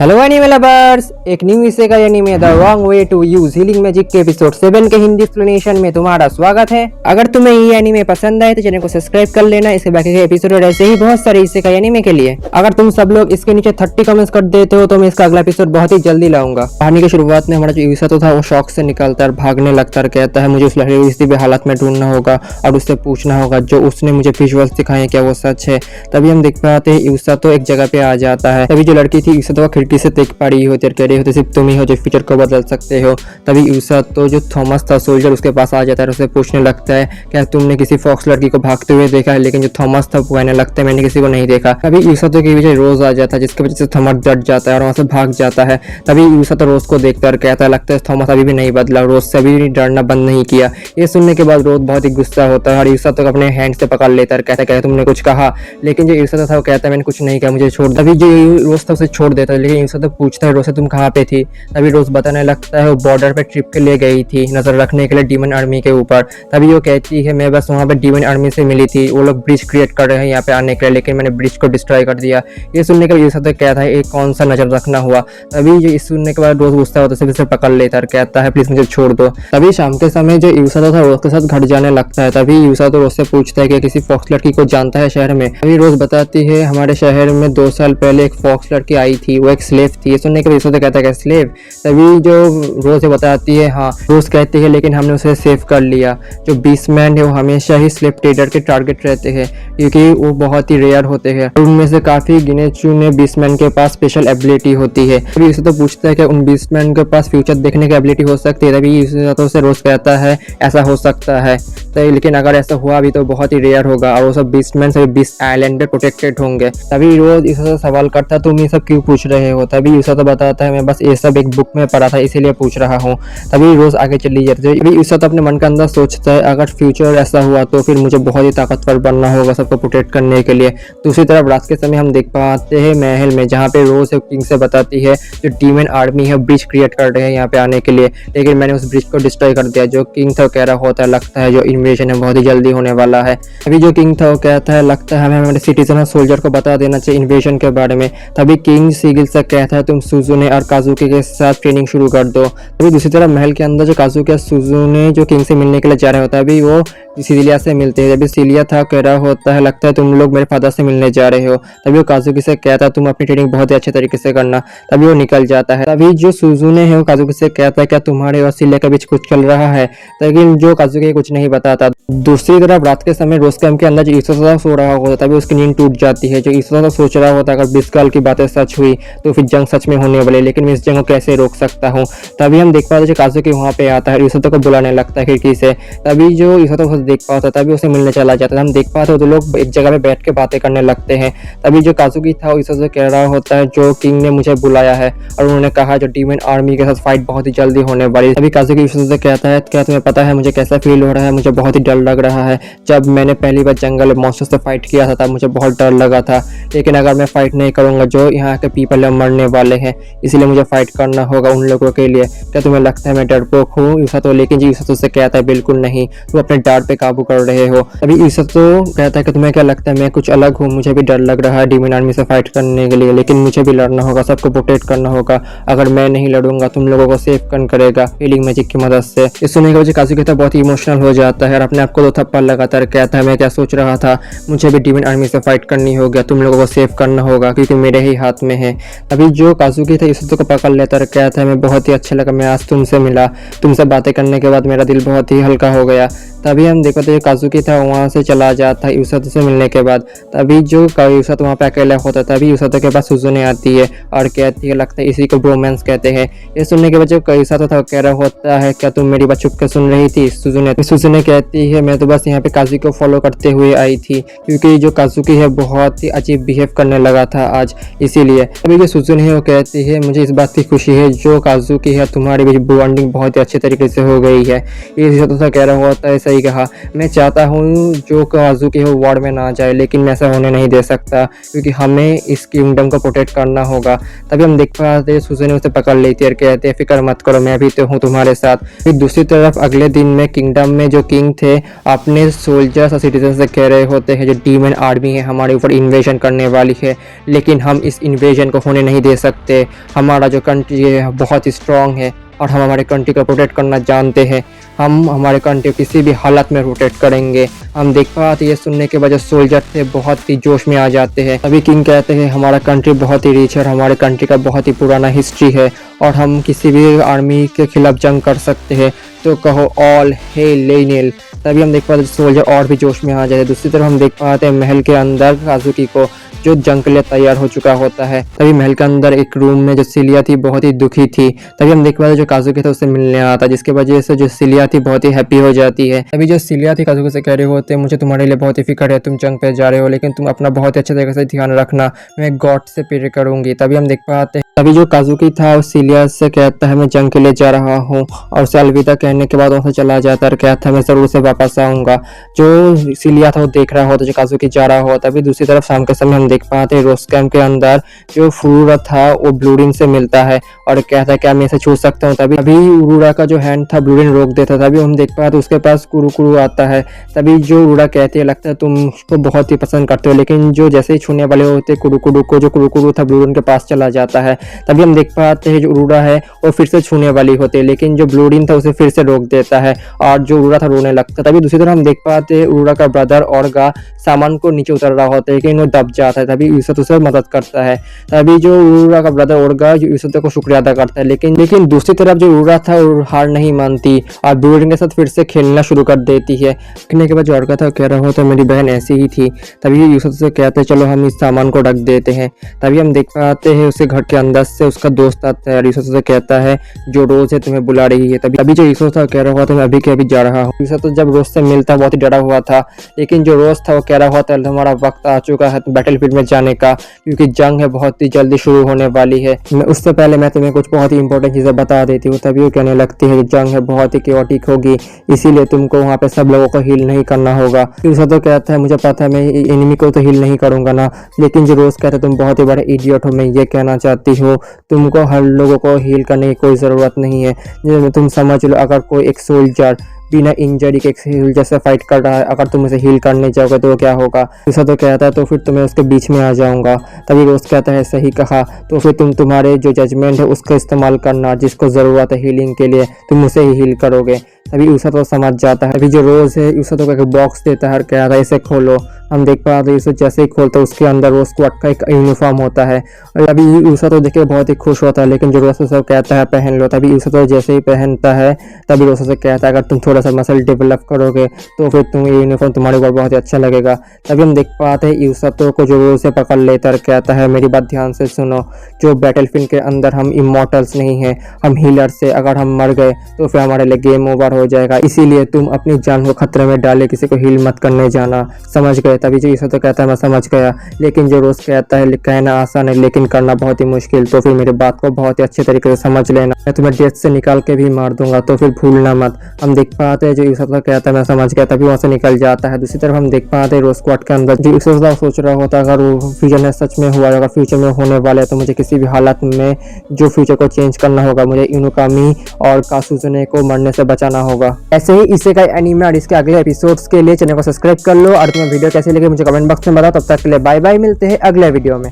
Hello anime lovers, एक new इसेगा anime the wrong way to use healing magic के episode 7 के Hindi explanation में तुम्हारा स्वागत है। अगर तुम्हें ये एनीमे पसंद आए तो चैनल को सब्सक्राइब कर लेना। इसके बाकी के एपिसोड और ऐसे ही बहुत सारे इसेगा एनीमे के लिए अगर तुम सब लोग इसके नीचे 30 कमेंट्स कर देते हो तो मैं इसका अगला एपिसोड बहुत ही जल्दी लाऊंगा। कहानी की शुरुआत में हमारा जो यूसातो था वो शौक से निकलता है, भागने लगता है, कहता है मुझे उस लड़की को किसी भी हालत में ढूंढना होगा और उससे पूछना होगा जो उसने मुझे विजुअल्स दिखाए क्या वो सच है। तभी हम देख पाते हैं यूसातो एक जगह पे आ जाता है। तभी जो लड़की थी यूसातो खिड़की से देख पा रही होती है, कह रही होती सिर्फ तुम ही हो जो फ्यूचर को बदल सकते हो। तभी यूसातो जो थॉमस था सोल्जर उसके पास आ जाता है और उसे पूछने लगता है क्या तुमने किसी फॉक्स लड़की को भागते हुए देखा है? लेकिन जो थॉमस था वो कहने लगता है मैंने किसी को नहीं देखा। तभी यूसातो की वजह रोज आ जाता है जिसकी वजह से थॉमस डर जाता है और वहां से भाग जाता है। तभी यूसातो रोज को देखता है और कहता है लगता है थॉमस अभी भी नहीं बदला, रोज से अभी भी डरना बंद नहीं किया। ये सुनने के बाद रोज बहुत ही गुस्सा होता है और यूसातो को अपने हैंड से पकड़ लेता है, कहता है तुमने कुछ कहा? लेकिन जो यूसातो था वो कहता है मैंने कुछ नहीं कहा, मुझे छोड़। तभी जो रोज था उसे छोड़ देता है, लेकिन यूसातो पूछता है रोज से तुम कहाँ पे थी? तभी रोज बताने लगता है वो बॉर्डर पे ट्रिप के लिए गई थी नजर रखने के लिए डीमन आर्मी के ऊपर। तभी वो कहती है मैं बस वहाँ पे डीमन आर्मी से मिली थी, वो लोग ब्रिज क्रिएट कर रहे हैं यहाँ पे आने के लिए, लेकिन मैंने ब्रिज को डिस्ट्रॉय कर दिया। ये सुनने के बाद यूसातो कहता है एक कौन सा नजर रखना हुआ। तभी जो इस सुनने के बाद रोज गुस्सा होता है उसे पकड़ लेता है, कहता है प्लीज मुझे छोड़ दो। तभी शाम के समय जो यूसातो था रोज के साथ घर जाने लगता है। तभी यूसातो रोज से पूछता है कि किसी फॉक्स लड़की को जानता है शहर में? तभी रोज बताती है हमारे शहर में 2 साल पहले एक फॉक्स लड़की आई थी, वो एक स्लेव थी। ये सुनने के बाद यूसातो कहता है स्लेव? तभी जो रोज बताती है हाँ। रोज कहती है लेकिन हमने उसे सेव कर लिया। जो बीस्टमैन है वो हमेशा ही स्लेव ट्रेडर के टारगेट रहते हैं क्योंकि वो बहुत ही रेयर होते हैं। उनमें से काफी गिने चुने बीस्टमैन के पास स्पेशल एबिलिटी होती है। तभी इसे तो पूछता है कि उन बीस्टमैन के पास फ्यूचर देखने की एबिलिटी हो सकती है? तभी इसे रोज कहता है ऐसा हो सकता है तो, लेकिन अगर ऐसा हुआ भी तो बहुत ही रेयर होगा और वो सब बीस्टमैन से बीस्ट आइलैंड पे प्रोटेक्टेड होंगे। तभी रोज इसे सवाल करता है तुम ये सब क्यों पूछ रहे हो? तभी इसे तो बताता है मैं बस ये सब एक बुक में पढ़ा था इसीलिए पूछ रहा हूँ। तभी रोज आगे चली जाती है। अभी इसे तो अपने मन के अंदर सोचता है अगर फ्यूचर ऐसा हुआ तो फिर मुझे बहुत ही ताकतवर बनना होगा सबको प्रोटेक्ट करने के लिए। दूसरी तरफ रात के समय हम देख पाते हैं महल में जहाँ पे रोज किंग से बताती है जो डीमन आर्मी है ब्रिज क्रिएट कर रहे हैं यहाँ पे आने के लिए, लेकिन मैंने उस ब्रिज को डिस्ट्रॉय कर दिया। जो किंग था वो कह रहा होता है लगता है जो इन्वेजन है बहुत ही जल्दी होने वाला है। अभी जो किंग था वो कहता है लगता है हमें हमारे सिटीजन और सोल्जर को बता देना चाहिए इन्वेजन के बारे में। तभी किंग सीगिल से कहता है तुम सुजुने और काजुकी के साथ ट्रेनिंग शुरू कर दो। अभी दूसरी तरफ महल के अंदर जो काजुकी और सुजुने जो किंग से मिलने के लिए जा रहे होता है अभी वो सिलिया से मिलते हैं। जब सिलिया था कह रहा होता है लगता है तुम लोग मेरे फादर से मिलने जा रहे हो। तभी वो काजुकी से कहता है तुम अपनी ट्रेनिंग बहुत ही अच्छे तरीके से करना। तभी वो निकल जाता है। तभी जो सुजुने है वो काजुकी से कहता है क्या तुम्हारे और सिलिया के बीच कुछ चल रहा है? लेकिन जो काजुकी कुछ नहीं बताता। दूसरी तरफ रात के समय रोज कैंप के अंदर जो ईसोता सो रहा होता है तभी उसकी नींद टूट जाती है। जो ईसोता सोच रहा होता है अगर बिस्कल की बातें सच हुई तो फिर जंग सच में होने वाली, लेकिन मैं इस जंग को कैसे रोक सकता हूँ। तभी हम देख पाते हैं काजुकी वहाँ पे आता है, ईसोता को बुलाने लगता है खिड़की से। तभी जो ईसोता को देख पाता है तभी उसे मिलने चला जाता है। हम देख पाते हैं तो लोग एक जगह पे बैठ के बातें करने लगते हैं। तभी जो काजुकी था ईसोता से कह रहा होता है जो किंग ने मुझे बुलाया है और उन्होंने कहा जो डीमन आर्मी के साथ फाइट बहुत ही जल्दी होने वाली। तभी काजुकी ईसोता से कहता है क्या तुम्हें पता है मुझे कैसा फील हो रहा है? मुझे बहुत ही डर लग रहा है। जब मैंने पहली बार जंगल मॉन्स्टर से फाइट किया था तब मुझे बहुत डर लगा था, लेकिन अगर मैं फाइट नहीं करूंगा जो यहाँ के पीपल है मरने वाले हैं, इसलिए मुझे फाइट करना होगा उन लोगों के लिए। क्या तुम्हें लगता है मैं डरपोक हूँ यूसातो? लेकिन यूसातो से कहता है बिल्कुल नहीं, तुम अपने डर पे काबू कर रहे हो। अभी यूसातो कहता है कि तुम्हें क्या लगता है मैं कुछ अलग हूँ? मुझे भी डर लग रहा है डीमन आर्मी से फाइट करने के लिए, लेकिन मुझे भी लड़ना होगा, सबको प्रोटेक्ट करना होगा। अगर मैं नहीं लड़ूंगा तुम लोगों को सेव कौन करेगा हीलिंग मैजिक की मदद से? इस सुनने के वजह काजुकी तो बहुत ही इमोशनल हो जाता है और अपने आप को 2 थप्पड़ लगातार कहता है मैं क्या सोच रहा था, मुझे भी डीमन आर्मी से फाइट करनी होगी, तुम लोगों को सेव करना होगा क्योंकि मेरे ही हाथ में है। अभी जो काजुकी था यूसातो को पकड़ लेता है, कहता है मैं बहुत ही अच्छा लगा मैं आज तुमसे मिला, तुमसे बातें करने के बाद मेरा दिल बहुत ही हल्का हो गया। तभी हम देखते हैं काजुकी था वहाँ से चला जाता है यूसातो से मिलने के बाद। तभी जो यूसातो वहाँ पे अकेला होता है तभी यूसातो के पास सुजुने आती है और कहती है लगता है इसी को ब्रोमांस कहते हैं। ये सुनने के बाद जो यूसातो था कह रहा होता है क्या तुम मेरी बात चुप के सुन रही थी? सुजुने कहती है मैं तो बस यहाँ पे काजुकी को फॉलो करते हुए आई थी क्योंकि जो काजुकी है बहुत ही अजीब बिहेव करने लगा था आज, इसीलिए। अभी जो सुजुने है वो कहती है मुझे इस बात की खुशी है जो काजुकी है तुम्हारे बीच बॉन्डिंग बहुत ही अच्छे तरीके से हो गई है। ये यूसातो कह रहा होता है सही कहा। मैं चाहता हूँ जो काजुकी हो वॉर में ना जाए, लेकिन मैं ऐसा होने नहीं दे सकता क्योंकि हमें इस किंगडम को प्रोटेक्ट करना होगा। तभी हम देख पाते सुज़ू ने उसे पकड़ लेती है और कहते हैं फिक्र मत करो, मैं भी तो हूँ तुम्हारे साथ। फिर दूसरी तरफ अगले दिन में किंगडम में जो किंग थे अपने सोल्जर्स और सिटीजन से कह रहे होते हैं जो डीमन आर्मी है हमारे ऊपर इन्वेजन करने वाली है, लेकिन हम इस इन्वेजन को होने नहीं दे सकते। हमारा जो कंट्री है बहुत स्ट्रांग है और हम हमारे कंट्री को प्रोटेक्ट करना जानते हैं। हम हमारे कंट्री को किसी भी हालत में प्रोटेक्ट करेंगे। हम देख पाते ये सुनने के बाद जो सोल्जर थे बहुत ही जोश में आ जाते हैं। अभी किंग कहते हैं हमारा कंट्री बहुत ही रिच है और हमारे कंट्री का बहुत ही पुराना हिस्ट्री है और हम किसी भी आर्मी के खिलाफ जंग कर सकते हैं, तो कहो ऑल हे लेनिल। तभी हम देख पाते सोल्जर और भी जोश में आ जाते हैं। दूसरी तरफ हम देख पाते हैं महल के अंदर काजुकी को जो जंग के लिए तैयार हो चुका होता है। तभी महल के अंदर एक रूम में जो सिलिया थी बहुत ही दुखी थी। तभी हम देख पाते जो काजुकी था उससे मिलने आता, जिसके वजह से जो सिलिया थी बहुत ही हैप्पी हो जाती है। तभी जो सिलिया थी काजुकी से कह रहे होते मुझे तुम्हारे लिए बहुत ही फिक्र है, तुम जंग पे जा रहे हो, लेकिन तुम अपना बहुत ही अच्छे तरीके से ध्यान रखना, मैं गॉड से प्रे करूंगी। तभी हम देख पाते हैं तभी जो काजुकी था उस सिलिया से कहता है मैं जंग के लिए जा रहा हूँ, और उसे अलविदा कहने के बाद वहाँ चला जाता है और कहता है मैं जरूर से वापस आऊंगा। जो सिलिया था वो देख रहा होता जो काजुकी जा रहा होता। तभी दूसरी तरफ शाम के समय हम देख पाते हैं रोज कैंप के अंदर जो फुरूरा था वो ब्लूरिन से मिलता है और कहता है क्या मैं इसे छू सकता हूँ। तभी अभी उरूरा का जो हैंड था ब्लूरिन रोक देता। तभी हम देख पाते उसके पास कुरुकुरु आता है। तभी जो उरूरा कहती है लगता है तुम उसको बहुत ही पसंद करते हो, लेकिन जो जैसे ही छूने वाले होते कुरुकुरु को जो कुरुकुरु था ब्लूरिन के पास चला जाता है। तभी हम देख पाते हैं जो उरूरा है वो फिर से छूने वाली होती है, लेकिन जो ब्लूरिन था उसे फिर से रोक देता है और जो उरूरा था रोने लगता है। तभी दूसरी तरफ हम देख पाते हैं उरूरा का ब्रदर औरगा सामान को नीचे उतर रहा होता है लेकिन वो दब जाता है। तभी यूसुफ उसे मदद करता है। तभी जो उरूरा का ब्रदर औरगा यूसुफ को शुक्रिया अदा करता है, लेकिन दूसरी तरफ जो उरूरा था वो हार नहीं मानती और ब्लूरिन के साथ फिर से खेलना शुरू कर देती है। खेलने के बाद जो औरगा था कह रहा हो तो मेरी बहन ऐसी ही थी। तभी यूसुफ से कहते हैं चलो हम इस सामान को ढक देते हैं। तभी हम देख पाते हैं उसे घर के अंदर से उसका दोस्त आता है और यूसुफ से कहता है जो रोज है तुम्हें बुला रही है। तभी जो यूसुफ था कह रहा हुआ था मैं अभी के अभी जा रहा हूँ। यूसुफ तो जब रोज से मिलता बहुत ही डरा हुआ था, लेकिन जो रोज था वो कह रहा हुआ था हमारा वक्त आ चुका है बैटलफील्ड में जाने का, क्योंकि जंग है बहुत ही जल्दी शुरू होने वाली है। उससे पहले मैं तुम्हें कुछ बहुत ही इंपॉर्टेंट चीजें बता देती हूँ। तभी वो कहने लगती है जंग है बहुत ही केओटिक होगी, इसीलिए तुमको वहाँ पे सब लोगों को हील नहीं करना होगा। यूसुफ तो कहता है मुझे पता है मैं एनिमी को तो हील नहीं करूंगा ना, लेकिन जो रोज कहता है तुम बहुत ही बड़े इडियट हो, मैं ये कहना चाहती हूँ तुमको हर लोगों को हील करने की कोई ज़रूरत नहीं है। तुम समझ लो अगर कोई एक सोल्जर बिना इंजरी के सोल्जर से फाइट कर रहा है, अगर तुम उसे हील करने जाओगे तो क्या होगा। दूसरा तो कहता है तो फिर तुम्हें उसके बीच में आ जाऊंगा। तभी रोज कहता है सही कहा, तो फिर तुम तुम्हारे जो जजमेंट है उसका इस्तेमाल करना, जिसको ज़रूरत है हीलिंग के लिए तुम उसे ही हील करोगे। तभी यूसुफ तो समझ जाता है। अभी जो रोज है यूसुफ तो एक बॉक्स देता है और कहता है इसे खोलो। हम देख पा रहे यूसुफ जैसे ही खोलता है उसके अंदर रोज स्क्वाड का एक यूनिफॉर्म होता है। और अभी यूसुफ तो देख के बहुत ही खुश होता है, लेकिन जो रोज सब कहता है पहन लो। तभी यूसुफ तो जैसे ही पहनता है तभी रोज से कहता है अगर तुम थोड़ा सा मसल डेवलप करोगे तो फिर तुम ये यूनिफॉर्म तुम्हारे ऊपर बहुत ही अच्छा लगेगा। तभी हम देख पाते हैं यूसुफ तो को जो रोज से पकड़ लेता है, कहता है मेरी बात ध्यान से सुनो, जो बैटलफील्ड के अंदर हम इमॉर्टल्स नहीं है, हम हीलर से, अगर हम मर गए तो फिर हमारे लिए गेम ओवर हो जाएगा, इसीलिए तुम अपनी जान को खतरे में डाले किसी को हील मत करने जाना, समझ गए। तभी जो यूसुफ तो कहता है मैं समझ गया, लेकिन जो रोज कहता है कहना आसान है लेकिन करना बहुत ही मुश्किल, तो फिर मेरी बात को बहुत ही अच्छे तरीके से समझ लेना, मैं तुम्हें डेथ से निकाल के भी मार दूंगा, तो फिर भूलना मत। हम देख पाते हैं जो यूसुफ तो कहता है मैं समझ गया, तभी वहाँ से निकल जाता है। दूसरी तरफ हम देख पाते हैं रोज स्क्वाड के अंदर जो यूसुफ सोच रहा होता अगर वो फ्यूचर में सच में हुआ, अगर फ्यूचर में होने वाला है तो मुझे किसी भी हालत में जो फ्यूचर को चेंज करना होगा, मुझे इनुकामी और कासुजुने को मरने से बचाना होगा। ऐसे ही इसेकाई एनीमे और इसके अगले एपिसोड्स के लिए चैनल को सब्सक्राइब कर लो और तुम्हें वीडियो कैसे लगे मुझे कमेंट बॉक्स में बताओ। तब तक के लिए बाय बाय, मिलते हैं अगले वीडियो में।